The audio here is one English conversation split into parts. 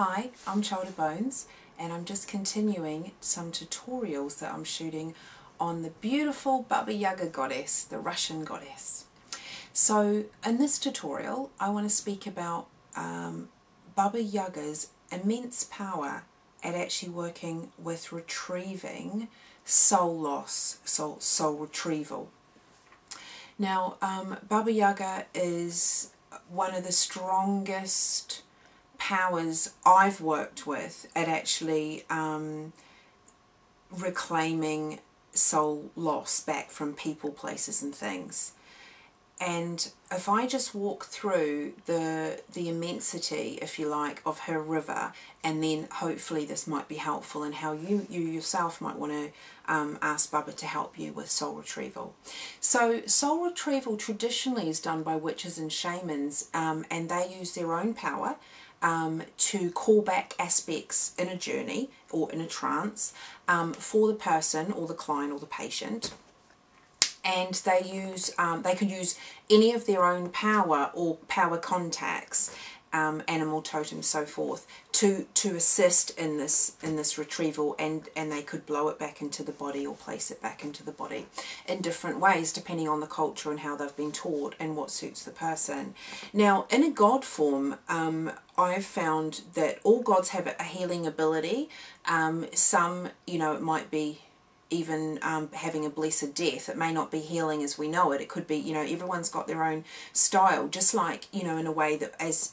Hi, I'm Childer Bones, and I'm just continuing some tutorials that I'm shooting on the beautiful Baba Yaga goddess, the Russian goddess. So in this tutorial I want to speak about Baba Yaga's immense power at actually working with retrieving soul loss, soul retrieval. Now Baba Yaga is one of the strongest powers I've worked with at actually reclaiming soul loss back from people, places and things. And if I just walk through the immensity, if you like, of her river, and then hopefully this might be helpful in how you yourself might want to ask Baba to help you with soul retrieval. So soul retrieval traditionally is done by witches and shamans, and they use their own power to call back aspects in a journey or in a trance for the person or the client or the patient. And they can use any of their own power or power contacts, animal totems, so forth, to assist in this retrieval, and they could blow it back into the body or place it back into the body in different ways depending on the culture and how they've been taught and what suits the person. Now in a god form, I've found that all gods have a healing ability. Some, it might be even having a blessed death. It may not be healing as we know it. It could be, everyone's got their own style, just like, in a way that as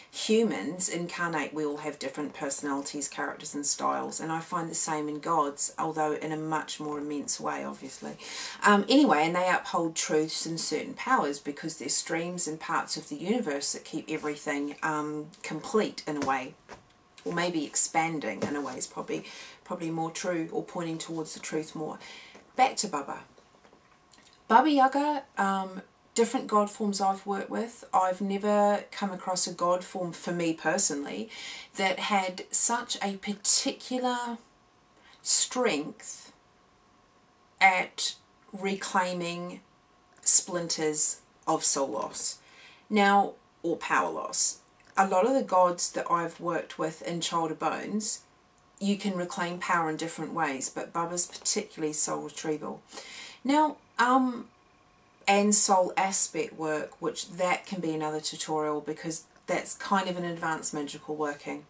humans incarnate, we all have different personalities, characters and styles, and I find the same in gods, although in a much more immense way, obviously. Anyway, and they uphold truths and certain powers because they're streams and parts of the universe that keep everything complete in a way, or maybe expanding in a way is probably more true, or pointing towards the truth more. Back to Baba. Baba Yaga, different god forms I've worked with, I've never come across a god form, for me personally, that had such a particular strength at reclaiming splinters of soul loss. Now, or power loss. A lot of the gods that I've worked with in Childer Bones, you can reclaim power in different ways, but Baba's particularly soul retrieval. Now, and soul aspect work, which that can be another tutorial because that's kind of an advanced magical working,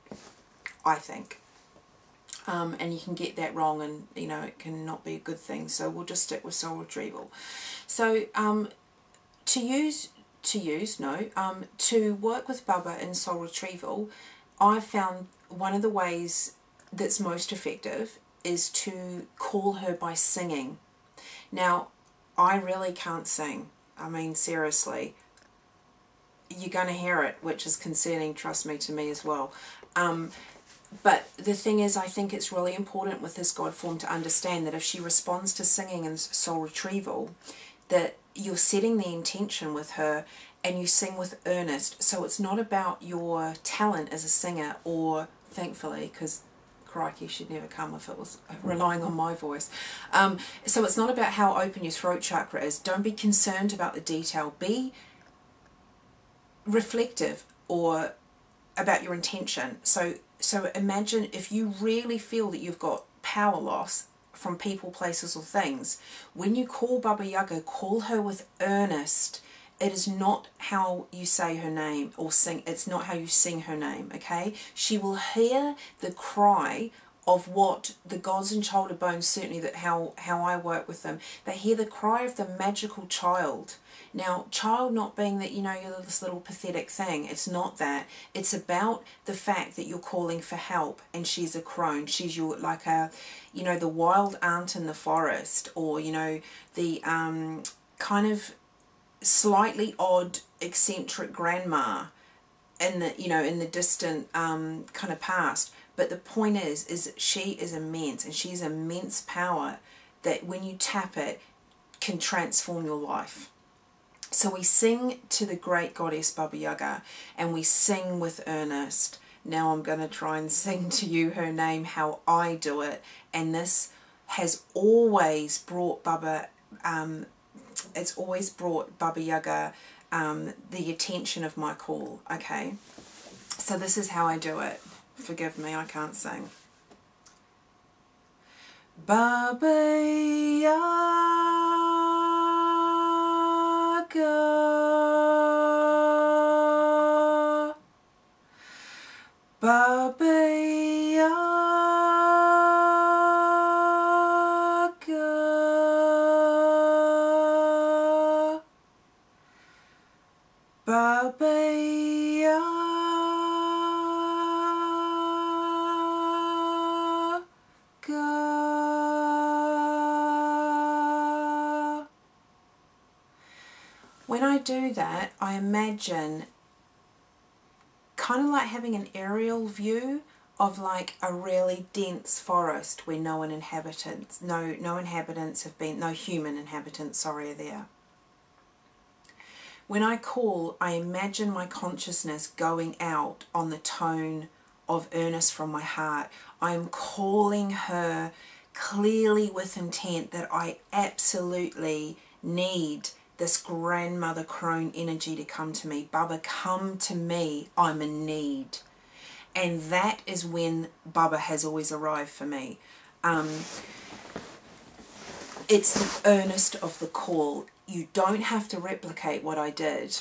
I think. And you can get that wrong, and it can not be a good thing, so we'll just stick with soul retrieval. So to work with Baba in soul retrieval, I've found one of the ways that's most effective is to call her by singing. Now, I really can't sing. I mean, seriously, you're going to hear it, which is concerning, trust me, to me as well. But the thing is, I think it's really important with this god form to understand that if she responds to singing and soul retrieval, that you're setting the intention with her and you sing with earnest. So it's not about your talent as a singer, or thankfully, because crikey, she'd never come if it was relying on my voice. So it's not about how open your throat chakra is. Don't be concerned about the detail. Be reflective or about your intention. So imagine if you really feel that you've got power loss from people, places or things, when you call Baba Yaga, call her with earnest. It is not how you say her name or sing. It's not how you sing her name, okay? She will hear the cry of what the gods in Childer Bones, certainly that how I work with them, they hear the cry of the magical child. Now, child not being that, you're this little pathetic thing. It's not that. It's about the fact that you're calling for help, and she's a crone. She's your, like the wild aunt in the forest, or, the kind of slightly odd, eccentric grandma in the in the distant kind of past. But the point is that she is immense, and she's immense power that when you tap it can transform your life. So we sing to the great goddess Baba Yaga, and we sing with earnest. Now I'm going to try and sing to you her name how I do it, and this has always brought Baba it's always brought Baba Yaga the attention of my call, okay? So this is how I do it. Forgive me, I can't sing. Baba Yaga, Baba Yaga, Baba Yaga. When I do that, I imagine kind of like having an aerial view of like a really dense forest where no human inhabitants are there. When I call, I imagine my consciousness going out on the tone of earnest from my heart. I am calling her clearly with intent that I absolutely need this grandmother crone energy to come to me. Baba, come to me, I'm in need. And that is when Baba has always arrived for me. It's the earnest of the call. You don't have to replicate what I did.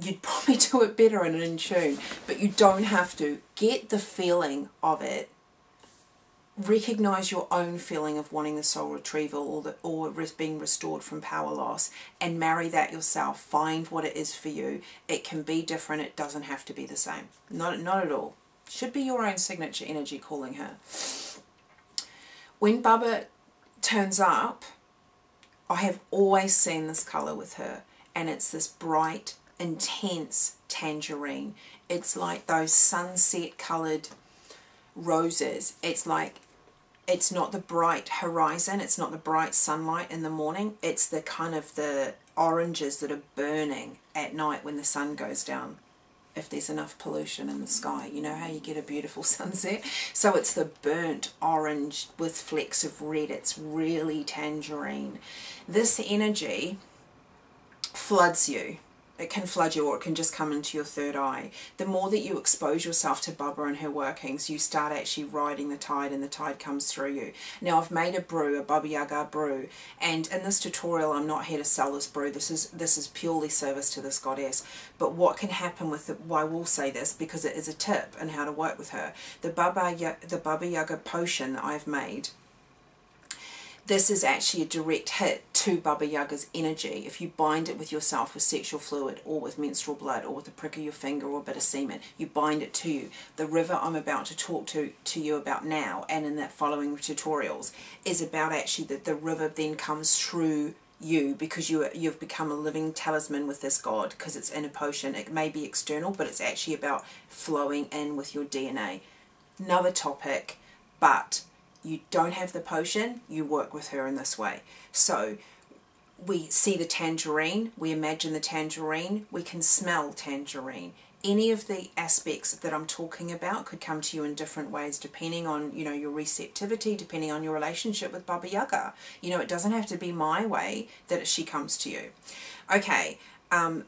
You'd probably do it better and in tune, but you don't have to. Get the feeling of it. Recognize your own feeling of wanting the soul retrieval or being restored from power loss, and marry that yourself. Find what it is for you. It can be different. It doesn't have to be the same. Not at all. Should be your own signature energy calling her. When Baba turns up, I have always seen this colour with her, and it's this bright, intense tangerine. It's like those sunset coloured roses. It's like, it's not the bright horizon, it's not the bright sunlight in the morning, it's the kind of the oranges that are burning at night when the sun goes down, if there's enough pollution in the sky. You know how you get a beautiful sunset? So it's the burnt orange with flecks of red. It's really tangerine. This energy floods you. It can flood you, or it can just come into your third eye. The more that you expose yourself to Baba and her workings, you start actually riding the tide, and the tide comes through you. Now, I've made a brew, a Baba Yaga brew, and in this tutorial, I'm not here to sell this brew. This is purely service to this goddess. But what can happen with it? Well, I will say this because it is a tip on how to work with her. The Baba Yaga potion that I've made, this is actually a direct hit to Baba Yaga's energy. If you bind it with yourself with sexual fluid, or with menstrual blood, or with the prick of your finger, or a bit of semen, you bind it to you. The river I'm about to talk to you about now, and in that following tutorials, is about actually that the river then comes through you, because you've become a living talisman with this god, because it's in a potion. It may be external, but it's actually about flowing in with your DNA. Another topic, but you don't have the potion, you work with her in this way. So we see the tangerine, we imagine the tangerine, we can smell tangerine. Any of the aspects that I'm talking about could come to you in different ways, depending on, you know, your receptivity, depending on your relationship with Baba Yaga. You know, it doesn't have to be my way that she comes to you. Okay.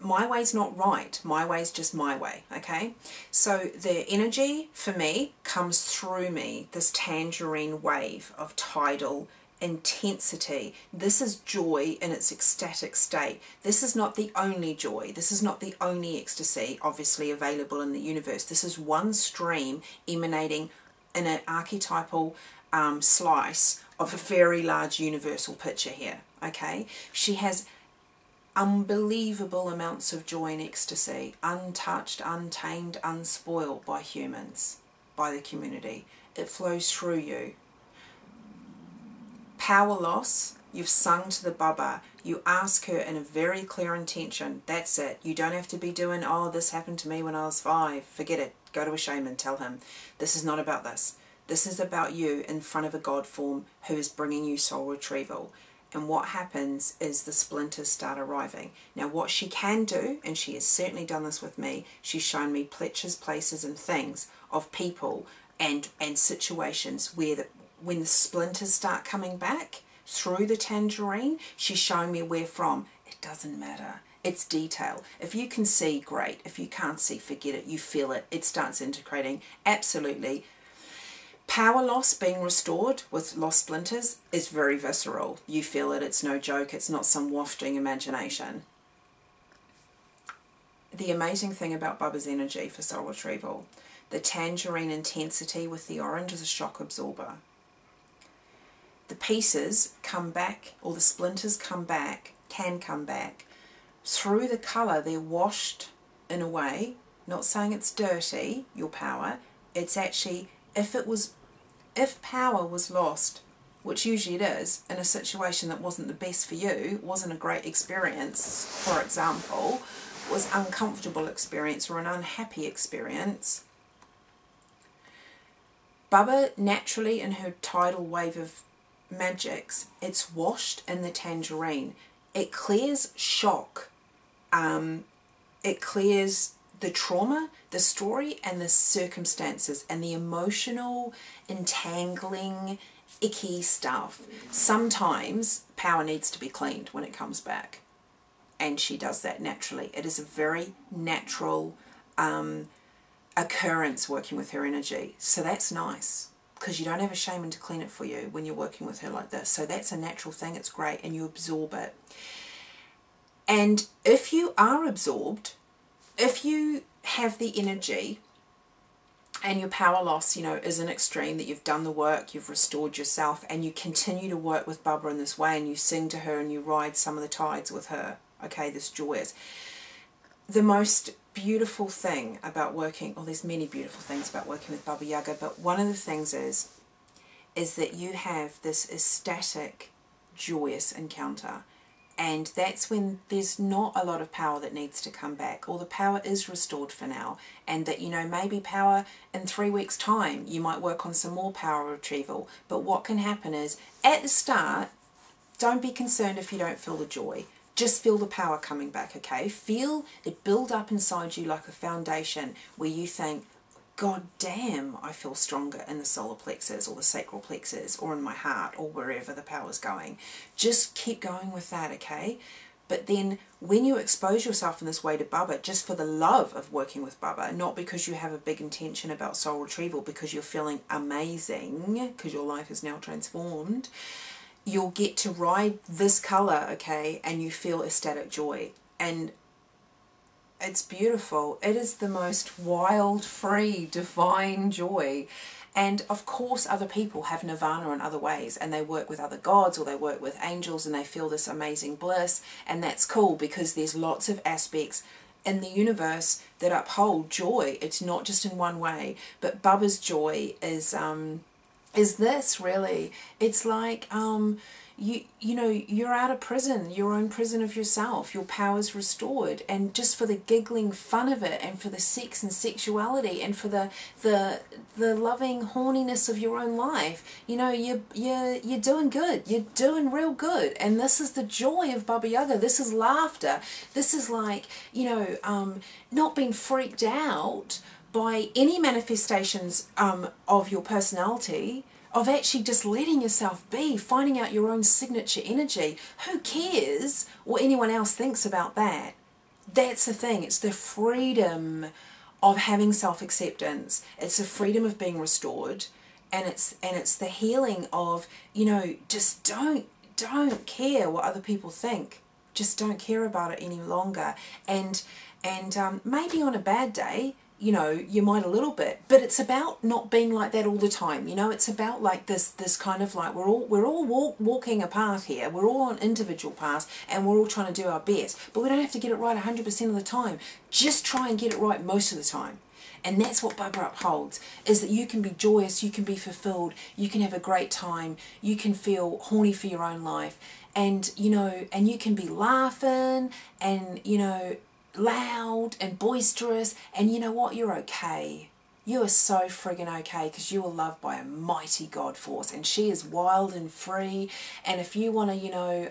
My way's not right. My way's just my way, okay? So the energy for me comes through me, this tangerine wave of tidal intensity. This is joy in its ecstatic state. This is not the only joy. This is not the only ecstasy obviously available in the universe. This is one stream emanating in an archetypal slice of a very large universal picture here, okay? She has unbelievable amounts of joy and ecstasy, untouched, untamed, unspoiled by humans, by the community. It flows through you. Power loss, you've sung to the Baba, you ask her in a very clear intention. That's it. You don't have to be doing, oh, this happened to me when I was 5. Forget it. Go to a shaman, tell him. This is not about this. This is about you in front of a God form who is bringing you soul retrieval. And what happens is the splinters start arriving. Now what she can do, and she has certainly done this with me, she's shown me pictures, places and things of people and situations where when the splinters start coming back through the tangerine, she's showing me where from. It doesn't matter. It's detail. If you can see, great. If you can't see, forget it. You feel it. It starts integrating. Absolutely. Power loss being restored with lost splinters is very visceral. You feel it. It's no joke. It's not some wafting imagination. The amazing thing about Baba's energy for soul retrieval, the tangerine intensity with the orange is a shock absorber. The pieces come back, or the splinters come back, can come back. Through the colour, they're washed in a way, not saying it's dirty, your power. It's actually, if power was lost, which usually it is, in a situation that wasn't the best for you, wasn't a great experience, for example, was uncomfortable experience or an unhappy experience, Baba naturally in her tidal wave of magics, it's washed in the tangerine. It clears shock. It clears the trauma, the story, and the circumstances, and the emotional, entangling, icky stuff. Sometimes power needs to be cleaned when it comes back. And she does that naturally. It is a very natural occurrence working with her energy. So that's nice, because you don't have a shaman to clean it for you when you're working with her like this. So that's a natural thing. It's great, and you absorb it. And if you are absorbed, if you have the energy and your power loss, you know, is an extreme, that you've done the work, you've restored yourself, and you continue to work with Baba in this way, and you sing to her and you ride some of the tides with her, okay, this joyous. The most beautiful thing about working, well, there's many beautiful things about working with Baba Yaga, but one of the things is that you have this ecstatic, joyous encounter. And that's when there's not a lot of power that needs to come back, or the power is restored for now. And that, you know, maybe power in 3 weeks' time, you might work on some more power retrieval. But what can happen is, at the start, don't be concerned if you don't feel the joy. Just feel the power coming back, okay? Feel it build up inside you like a foundation where you think, God damn, I feel stronger in the solar plexus or the sacral plexus or in my heart or wherever the power's going. Just keep going with that, okay? But then when you expose yourself in this way to Baba, just for the love of working with Baba, not because you have a big intention about soul retrieval, because you're feeling amazing, because your life is now transformed, you'll get to ride this colour, okay, and you feel ecstatic joy. And it's beautiful. It is the most wild, free, divine joy. And of course other people have nirvana in other ways, and they work with other gods or they work with angels and they feel this amazing bliss, and that's cool, because there's lots of aspects in the universe that uphold joy. It's not just in one way, but Baba's joy is this really. It's like you know, you're out of prison, your own prison of yourself, your power's restored, and just for the giggling fun of it, and for the sex and sexuality, and for the loving horniness of your own life, you know, you're doing good, you're doing real good. And this is the joy of Baba Yaga. This is laughter. This is like, you know, not being freaked out by any manifestations of your personality, of actually just letting yourself be, finding out your own signature energy. Who cares what anyone else thinks about that? That's the thing. It's the freedom of having self-acceptance. It's the freedom of being restored, and it's the healing of, you know, just don't care what other people think. Just don't care about it any longer. And maybe on a bad day, you know, you might a little bit, but it's about not being like that all the time. You know, it's about like this kind of like, we're all walking a path here. We're all on individual paths, and we're all trying to do our best, but we don't have to get it right 100% of the time. Just try and get it right most of the time. And that's what Baba upholds, is that you can be joyous, you can be fulfilled, you can have a great time, you can feel horny for your own life, and, you know, and you can be laughing and, you know, loud and boisterous, and you know what, you're okay. You are so friggin' okay, because you are loved by a mighty God force, and she is wild and free. And if you want to, you know,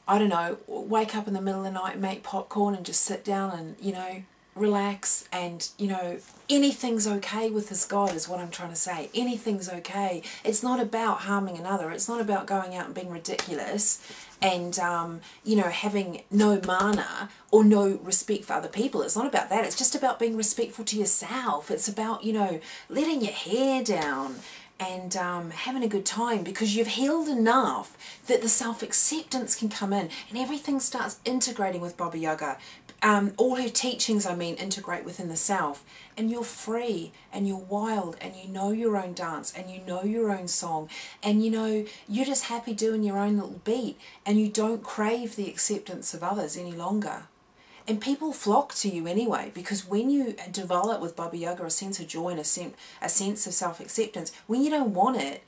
I don't know, wake up in the middle of the night and make popcorn and just sit down and, you know, relax, and, you know, anything's okay with this God is what I'm trying to say. Anything's okay. It's not about harming another. It's not about going out and being ridiculous and, you know, having no mana or no respect for other people. It's not about that. It's just about being respectful to yourself. It's about, you know, letting your hair down and having a good time, because you've healed enough that the self-acceptance can come in and everything starts integrating with Baba Yaga. All her teachings, I mean, integrate within the self, and you're free and you're wild and you know your own dance and you know your own song, and you know you're just happy doing your own little beat, and you don't crave the acceptance of others any longer. And people flock to you anyway, because when you develop with Baba Yaga a sense of joy and a sense of self-acceptance, when you don't want it,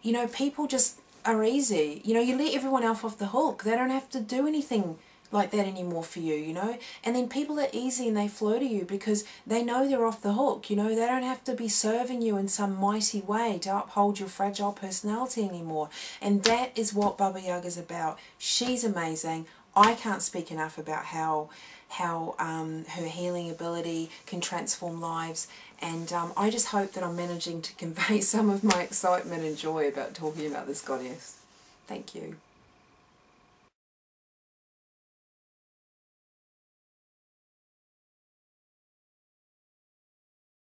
you know, people just are easy. You know, you let everyone else off the hook. They don't have to do anything like that anymore for you, you know. And then people are easy and they flow to you because they know they're off the hook, you know. They don't have to be serving you in some mighty way to uphold your fragile personality anymore. And that is what Baba Yaga's about. She's amazing. I can't speak enough about how her healing ability can transform lives, and I just hope that I'm managing to convey some of my excitement and joy about talking about this goddess. Thank you.